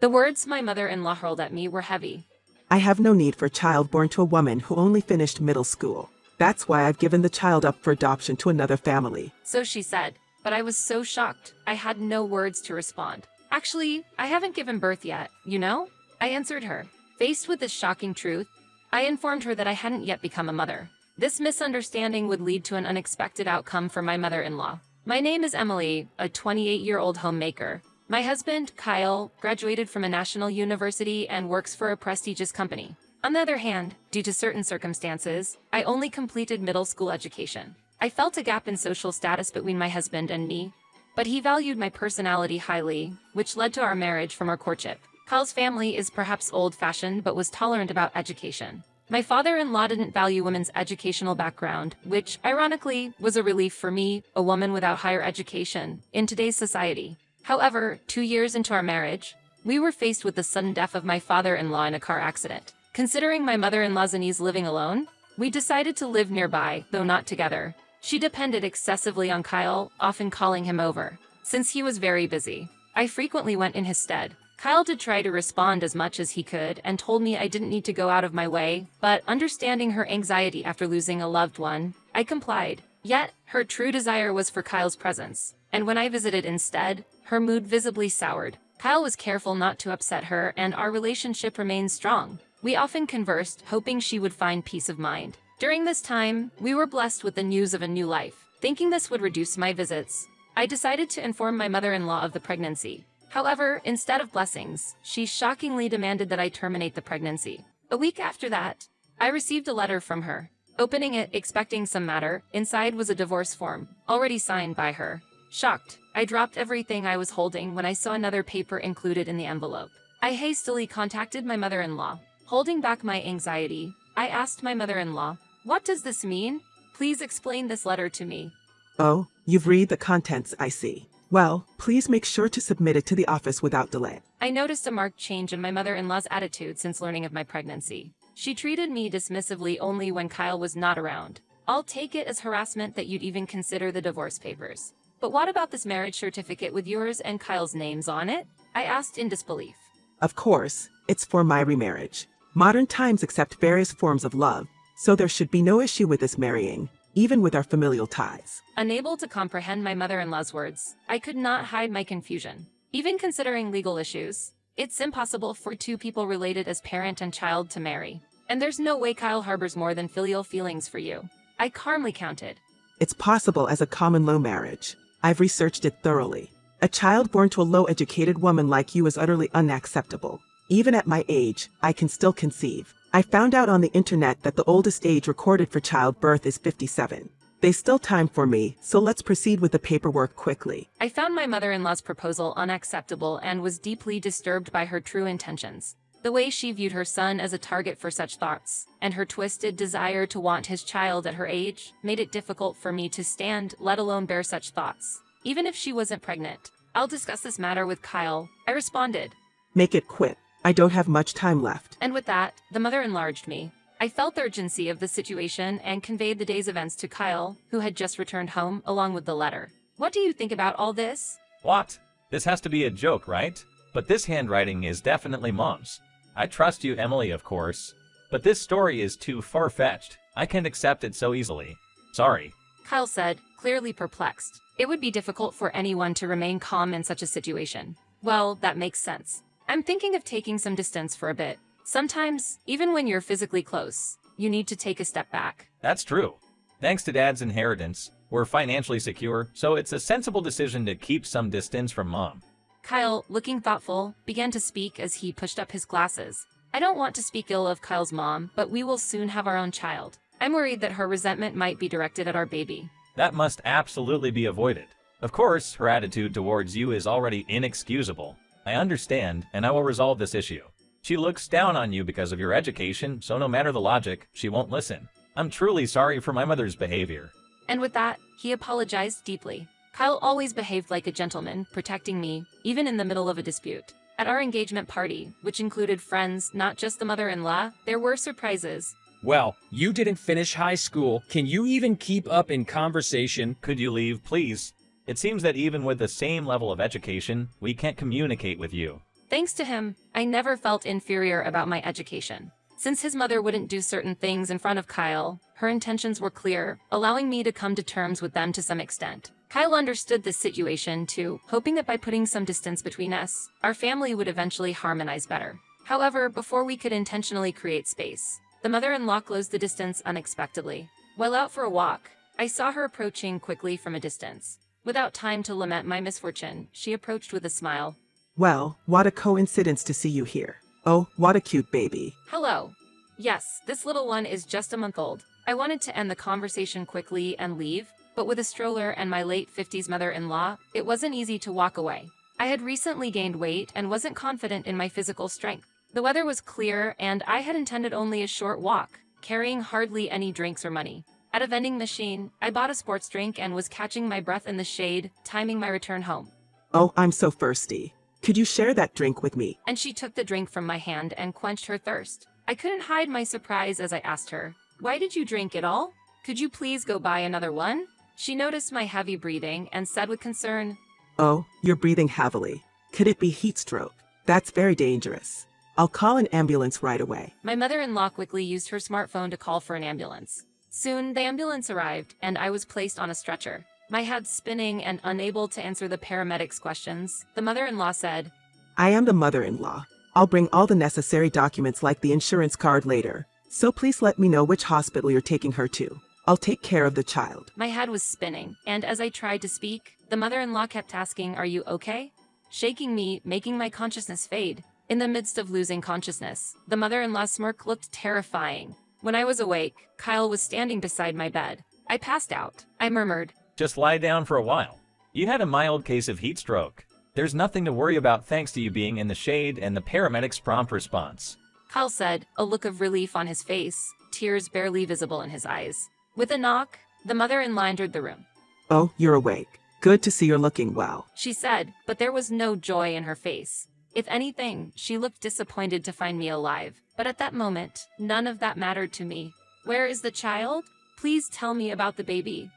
The words my mother-in-law hurled at me were heavy. I have no need for a child born to a woman who only finished middle school. That's why I've given the child up for adoption to another family. So she said, but I was so shocked, I had no words to respond. Actually, I haven't given birth yet, you know? I answered her. Faced with this shocking truth, I informed her that I hadn't yet become a mother. This misunderstanding would lead to an unexpected outcome for my mother-in-law. My name is Emily, a 28-year-old homemaker. My husband, Kyle, graduated from a national university and works for a prestigious company. On the other hand, due to certain circumstances, I only completed middle school education. I felt a gap in social status between my husband and me, but he valued my personality highly, which led to our marriage from our courtship. Kyle's family is perhaps old-fashioned but was tolerant about education. My father-in-law didn't value women's educational background, which, ironically, was a relief for me, a woman without higher education, in today's society. However, 2 years into our marriage, we were faced with the sudden death of my father-in-law in a car accident. Considering my mother-in-law's niece living alone, we decided to live nearby, though not together. She depended excessively on Kyle, often calling him over. Since he was very busy, I frequently went in his stead. Kyle did try to respond as much as he could and told me I didn't need to go out of my way, but understanding her anxiety after losing a loved one, I complied. Yet, her true desire was for Kyle's presence, and when I visited instead, her mood visibly soured. Kyle was careful not to upset her, and our relationship remained strong. We often conversed, hoping she would find peace of mind. During this time, we were blessed with the news of a new life. Thinking this would reduce my visits, I decided to inform my mother-in-law of the pregnancy. However, instead of blessings, she shockingly demanded that I terminate the pregnancy. A week after that, I received a letter from her. Opening it, expecting some matter, inside was a divorce form, already signed by her. Shocked, I dropped everything I was holding when I saw another paper included in the envelope. I hastily contacted my mother-in-law. Holding back my anxiety, I asked my mother-in-law, "What does this mean? Please explain this letter to me." Oh, you've read the contents, I see. Well, please make sure to submit it to the office without delay. I noticed a marked change in my mother-in-law's attitude since learning of my pregnancy. She treated me dismissively only when Kyle was not around. I'll take it as harassment that you'd even consider the divorce papers. But what about this marriage certificate with yours and Kyle's names on it? I asked in disbelief. Of course, it's for my remarriage. Modern times accept various forms of love, so there should be no issue with this marrying, even with our familial ties. Unable to comprehend my mother-in-law's words, I could not hide my confusion. Even considering legal issues, it's impossible for two people related as parent and child to marry. And there's no way Kyle harbors more than filial feelings for you. I calmly counted. It's possible as a common law marriage. I've researched it thoroughly. A child born to a low-educated woman like you is utterly unacceptable. Even at my age, I can still conceive. I found out on the internet that the oldest age recorded for childbirth is 57. There's still time for me, so let's proceed with the paperwork quickly. I found my mother-in-law's proposal unacceptable and was deeply disturbed by her true intentions. The way she viewed her son as a target for such thoughts, and her twisted desire to want his child at her age, made it difficult for me to stand, let alone bear such thoughts. Even if she wasn't pregnant. "I'll discuss this matter with Kyle," I responded. Make it quick. I don't have much time left. And with that, the mother enlarged me. I felt the urgency of the situation and conveyed the day's events to Kyle, who had just returned home, along with the letter. "What do you think about all this?" What? This has to be a joke, right? But this handwriting is definitely Mom's. I trust you, Emily, of course. But this story is too far-fetched. I can't accept it so easily. Sorry. Kyle said, clearly perplexed. It would be difficult for anyone to remain calm in such a situation. Well, that makes sense. I'm thinking of taking some distance for a bit. Sometimes, even when you're physically close, you need to take a step back. That's true. Thanks to Dad's inheritance, we're financially secure, so it's a sensible decision to keep some distance from Mom. Kyle, looking thoughtful, began to speak as he pushed up his glasses. I don't want to speak ill of Kyle's mom, but we will soon have our own child. I'm worried that her resentment might be directed at our baby. That must absolutely be avoided. Of course, her attitude towards you is already inexcusable. I understand, and I will resolve this issue. She looks down on you because of your education, so no matter the logic, she won't listen. I'm truly sorry for my mother's behavior. And with that, he apologized deeply. Kyle always behaved like a gentleman, protecting me, even in the middle of a dispute. At our engagement party, which included friends, not just the mother-in-law, there were surprises. Well, you didn't finish high school. Can you even keep up in conversation? Could you leave, please? It seems that even with the same level of education, we can't communicate with you. Thanks to him, I never felt inferior about my education. Since his mother wouldn't do certain things in front of Kyle, her intentions were clear, allowing me to come to terms with them to some extent. Kyle understood this situation too, hoping that by putting some distance between us, our family would eventually harmonize better. However, before we could intentionally create space, the mother-in-law closed the distance unexpectedly. While out for a walk, I saw her approaching quickly from a distance. Without time to lament my misfortune, she approached with a smile. Well, what a coincidence to see you here. Oh, what a cute baby. Hello. Yes, this little one is just a month old. I wanted to end the conversation quickly and leave, but with a stroller and my late 50s mother-in-law, it wasn't easy to walk away. I had recently gained weight and wasn't confident in my physical strength. The weather was clear and I had intended only a short walk, carrying hardly any drinks or money. At a vending machine, I bought a sports drink and was catching my breath in the shade, timing my return home. Oh, I'm so thirsty. Could you share that drink with me? And she took the drink from my hand and quenched her thirst. I couldn't hide my surprise as I asked her, "Why did you drink it all? Could you please go buy another one?" She noticed my heavy breathing and said with concern, Oh, you're breathing heavily. Could it be heat stroke? That's very dangerous. I'll call an ambulance right away. My mother-in-law quickly used her smartphone to call for an ambulance. Soon, the ambulance arrived, and I was placed on a stretcher. My head spinning and unable to answer the paramedics' questions, the mother-in-law said, I am the mother-in-law. I'll bring all the necessary documents like the insurance card later. So please let me know which hospital you're taking her to. I'll take care of the child. My head was spinning, and as I tried to speak, the mother-in-law kept asking, "Are you okay?" Shaking me, making my consciousness fade. In the midst of losing consciousness, the mother-in-law's smirk looked terrifying. When I was awake, Kyle was standing beside my bed. I passed out. I murmured, Just lie down for a while. You had a mild case of heat stroke. There's nothing to worry about thanks to you being in the shade and the paramedics' prompt response. Kyle said, a look of relief on his face, tears barely visible in his eyes. With a knock, the mother-in-law entered the room. Oh, you're awake. Good to see you're looking well. She said, but there was no joy in her face. If anything, she looked disappointed to find me alive. But at that moment, none of that mattered to me. Where is the child? Please tell me about the baby.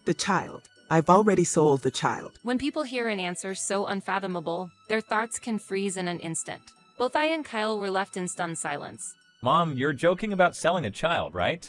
The child. I've already sold the child. When people hear an answer so unfathomable, their thoughts can freeze in an instant. Both I and Kyle were left in stunned silence. Mom, you're joking about selling a child, right?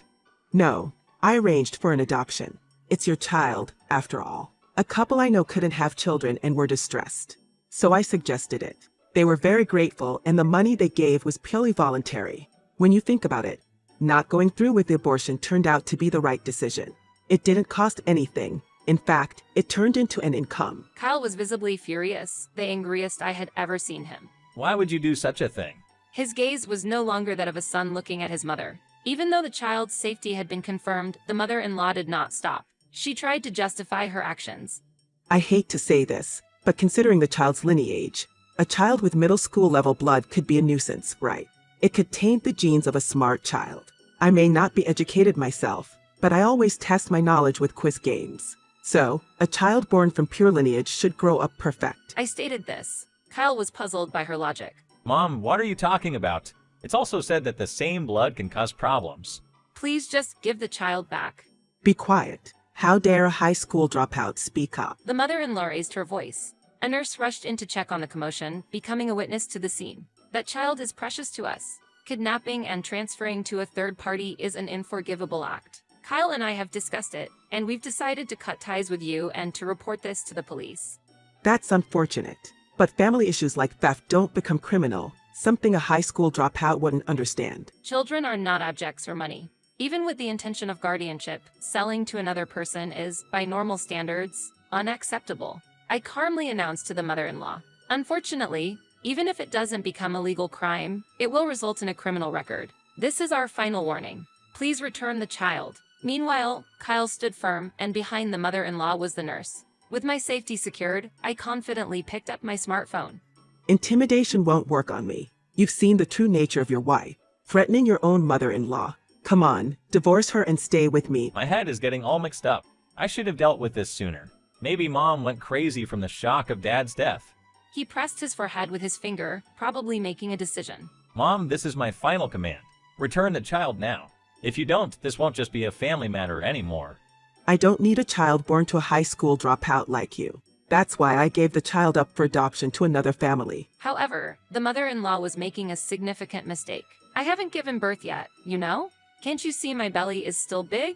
No, I arranged for an adoption. It's your child, after all. A couple I know couldn't have children and were distressed. So I suggested it. They were very grateful and the money they gave was purely voluntary. When you think about it, not going through with the abortion turned out to be the right decision. It didn't cost anything. In fact, it turned into an income. Kyle was visibly furious, the angriest I had ever seen him. Why would you do such a thing? His gaze was no longer that of a son looking at his mother. Even though the child's safety had been confirmed, the mother-in-law did not stop. She tried to justify her actions. I hate to say this, but considering the child's lineage, a child with middle school level blood could be a nuisance, right? It could taint the genes of a smart child. I may not be educated myself, but I always test my knowledge with quiz games. So, a child born from pure lineage should grow up perfect. I stated this. Kyle was puzzled by her logic. Mom, what are you talking about? It's also said that the same blood can cause problems. Please just give the child back. Be quiet. How dare a high school dropout speak up? The mother-in-law raised her voice. A nurse rushed in to check on the commotion, becoming a witness to the scene. That child is precious to us. Kidnapping and transferring to a third party is an unforgivable act. Kyle and I have discussed it, and we've decided to cut ties with you and to report this to the police. That's unfortunate. But family issues like theft don't become criminal, something a high school dropout wouldn't understand. Children are not objects for money. Even with the intention of guardianship, selling to another person is, by normal standards, unacceptable. I calmly announced to the mother-in-law. Unfortunately, even if it doesn't become a legal crime, it will result in a criminal record. This is our final warning. Please return the child. Meanwhile, Kyle stood firm, and behind the mother-in-law was the nurse. With my safety secured, I confidently picked up my smartphone. Intimidation won't work on me. You've seen the true nature of your wife, threatening your own mother-in-law. Come on, divorce her and stay with me. My head is getting all mixed up. I should have dealt with this sooner. Maybe Mom went crazy from the shock of Dad's death. He pressed his forehead with his finger, probably making a decision. Mom, this is my final command. Return the child now. If you don't, this won't just be a family matter anymore. I don't need a child born to a high school dropout like you. That's why I gave the child up for adoption to another family. However, the mother-in-law was making a significant mistake. I haven't given birth yet, you know? Can't you see my belly is still big?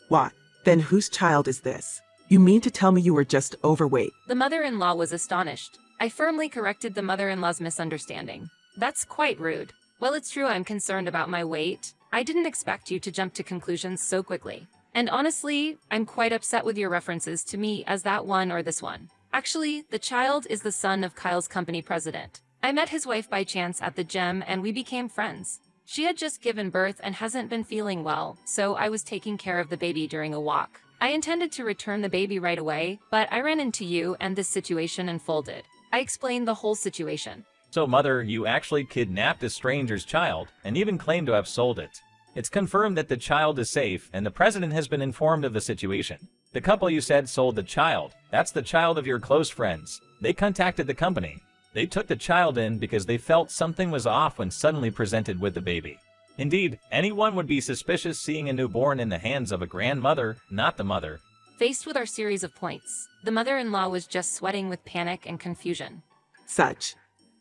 What? Then whose child is this? You mean to tell me you were just overweight? The mother-in-law was astonished. I firmly corrected the mother-in-law's misunderstanding. That's quite rude. Well, it's true I'm concerned about my weight. I didn't expect you to jump to conclusions so quickly. And honestly, I'm quite upset with your references to me as that one or this one. Actually, the child is the son of Kyle's company president. I met his wife by chance at the gym and we became friends. She had just given birth and hasn't been feeling well, so I was taking care of the baby during a walk. I intended to return the baby right away, but I ran into you and this situation unfolded. I explained the whole situation. So mother, you actually kidnapped a stranger's child and even claimed to have sold it. It's confirmed that the child is safe and the president has been informed of the situation. The couple you said sold the child. That's the child of your close friends. They contacted the company. They took the child in because they felt something was off when suddenly presented with the baby. Indeed, anyone would be suspicious seeing a newborn in the hands of a grandmother, not the mother. Faced with our series of points, the mother-in-law was just sweating with panic and confusion. Such.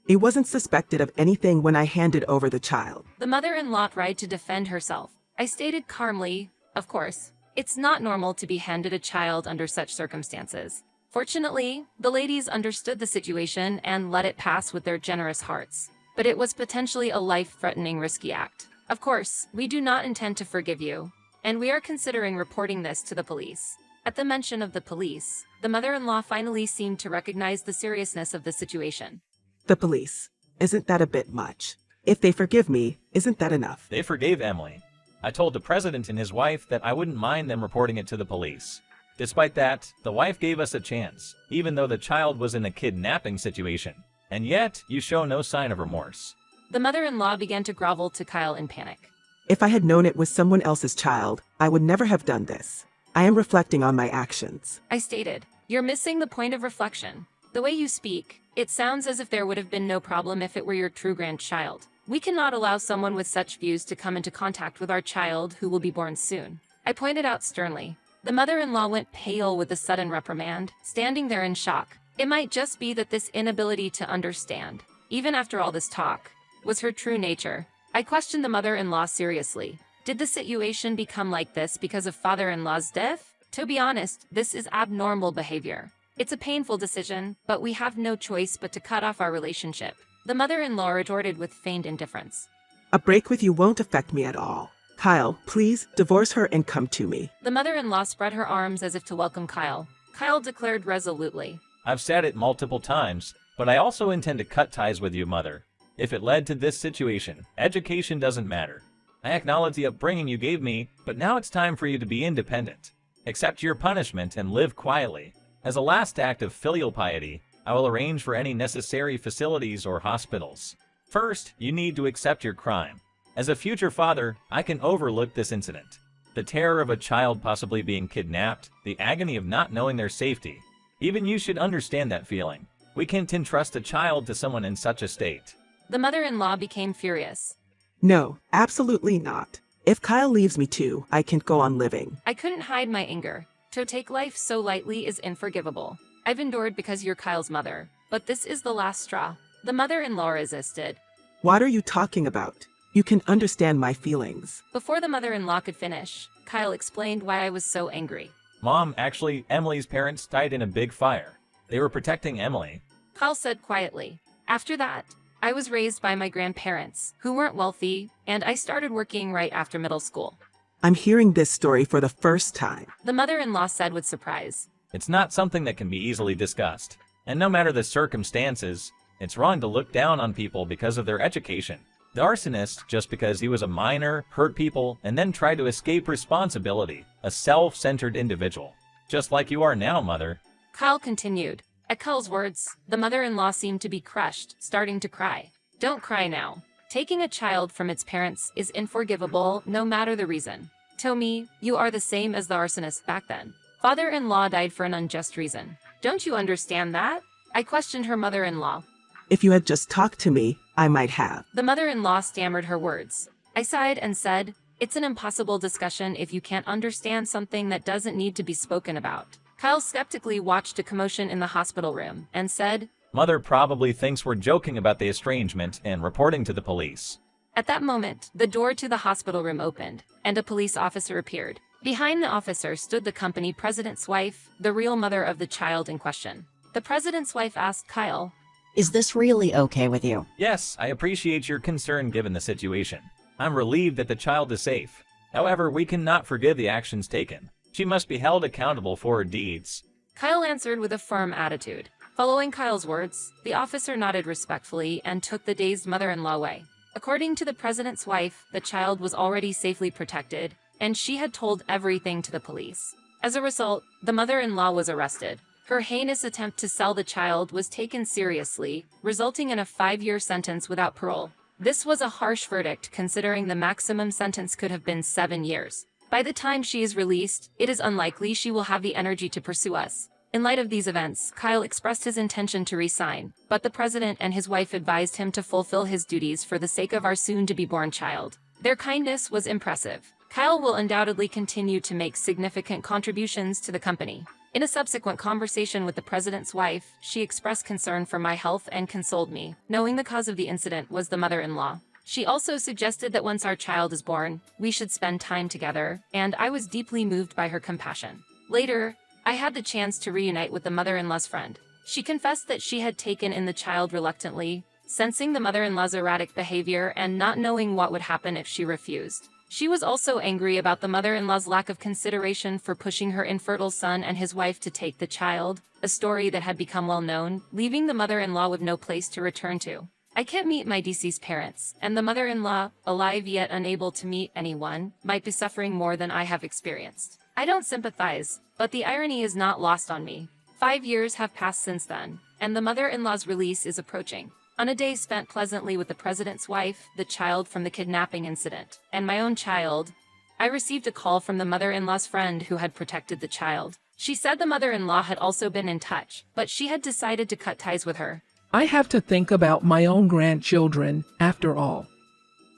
He wasn't suspected of anything when I handed over the child. The mother-in-law tried to defend herself. I stated calmly, of course, it's not normal to be handed a child under such circumstances. Fortunately, the ladies understood the situation and let it pass with their generous hearts. But it was potentially a life-threatening risky act. Of course, we do not intend to forgive you, and we are considering reporting this to the police. At the mention of the police, the mother-in-law finally seemed to recognize the seriousness of the situation. The police. Isn't that a bit much? If they forgive me, isn't that enough? They forgave Emily. I told the president and his wife that I wouldn't mind them reporting it to the police. Despite that, the wife gave us a chance, even though the child was in a kidnapping situation. And yet, you show no sign of remorse. The mother-in-law began to grovel to Kyle in panic. If I had known it was someone else's child, I would never have done this. I am reflecting on my actions. I stated, "You're missing the point of reflection. The way you speak, it sounds as if there would have been no problem if it were your true grandchild. We cannot allow someone with such views to come into contact with our child who will be born soon." I pointed out sternly. The mother-in-law went pale with the sudden reprimand, standing there in shock. It might just be that this inability to understand, even after all this talk, was her true nature. I questioned the mother-in-law seriously. Did the situation become like this because of father-in-law's death? To be honest, this is abnormal behavior. It's a painful decision, but we have no choice but to cut off our relationship. The mother-in-law retorted with feigned indifference. A break with you won't affect me at all. Kyle, please, divorce her and come to me. The mother-in-law spread her arms as if to welcome Kyle. Kyle declared resolutely, I've said it multiple times, but I also intend to cut ties with you, mother. If it led to this situation, education doesn't matter. I acknowledge the upbringing you gave me, but now it's time for you to be independent. Accept your punishment and live quietly. As a last act of filial piety, I will arrange for any necessary facilities or hospitals. First, you need to accept your crime. As a future father, I can overlook this incident. The terror of a child possibly being kidnapped, the agony of not knowing their safety. Even you should understand that feeling. We can't entrust a child to someone in such a state. The mother-in-law became furious. No, absolutely not. If Kyle leaves me too, I can't go on living. I couldn't hide my anger. To take life so lightly is unforgivable. I've endured because you're Kyle's mother, but this is the last straw. The mother-in-law resisted. What are you talking about? You can understand my feelings. Before the mother-in-law could finish, Kyle explained why I was so angry. Mom, actually, Emily's parents died in a big fire. They were protecting Emily. Kyle said quietly. After that, I was raised by my grandparents, who weren't wealthy, and I started working right after middle school. I'm hearing this story for the first time. The mother-in-law said with surprise. It's not something that can be easily discussed. And no matter the circumstances, it's wrong to look down on people because of their education. The arsonist, just because he was a minor, hurt people, and then tried to escape responsibility. A self-centered individual. Just like you are now, mother. Kyle continued. At Kyle's words, the mother-in-law seemed to be crushed, starting to cry. Don't cry now. Taking a child from its parents is unforgivable, no matter the reason. Tommy, you are the same as the arsonist back then. Father-in-law died for an unjust reason. Don't you understand that? I questioned her mother-in-law. If you had just talked to me, I might have. The mother-in-law stammered her words. I sighed and said, it's an impossible discussion if you can't understand something that doesn't need to be spoken about. Kyle skeptically watched a commotion in the hospital room and said, Mother probably thinks we're joking about the estrangement and reporting to the police. At that moment, the door to the hospital room opened, and a police officer appeared. Behind the officer stood the company president's wife, the real mother of the child in question. The president's wife asked Kyle, Is this really okay with you? Yes, I appreciate your concern given the situation. I'm relieved that the child is safe. However, we cannot forgive the actions taken. She must be held accountable for her deeds. Kyle answered with a firm attitude. Following Kyle's words, the officer nodded respectfully and took the dazed mother-in-law away. According to the president's wife, the child was already safely protected, and she had told everything to the police. As a result, the mother-in-law was arrested. Her heinous attempt to sell the child was taken seriously, resulting in a 5-year sentence without parole. This was a harsh verdict considering the maximum sentence could have been 7 years. By the time she is released, it is unlikely she will have the energy to pursue us. In light of these events, Kyle expressed his intention to resign, but the president and his wife advised him to fulfill his duties for the sake of our soon-to-be-born child. Their kindness was impressive. Kyle will undoubtedly continue to make significant contributions to the company. In a subsequent conversation with the president's wife, she expressed concern for my health and consoled me, knowing the cause of the incident was the mother-in-law. She also suggested that once our child is born, we should spend time together, and I was deeply moved by her compassion. Later, I had the chance to reunite with the mother-in-law's friend. She confessed that she had taken in the child reluctantly, sensing the mother-in-law's erratic behavior and not knowing what would happen if she refused. She was also angry about the mother-in-law's lack of consideration for pushing her infertile son and his wife to take the child, a story that had become well known, leaving the mother-in-law with no place to return to. I can't meet my deceased parents, and the mother-in-law, alive yet unable to meet anyone, might be suffering more than I have experienced. I don't sympathize, but the irony is not lost on me. 5 years have passed since then, and the mother-in-law's release is approaching. On a day spent pleasantly with the president's wife, the child from the kidnapping incident, and my own child, I received a call from the mother-in-law's friend who had protected the child. She said the mother-in-law had also been in touch, but she had decided to cut ties with her. I have to think about my own grandchildren, after all.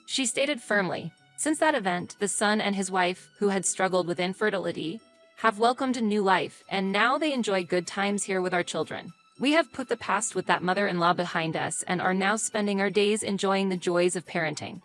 She stated firmly. Since that event, the son and his wife, who had struggled with infertility, have welcomed a new life, and now they enjoy good times here with our children. We have put the past with that mother-in-law behind us and are now spending our days enjoying the joys of parenting.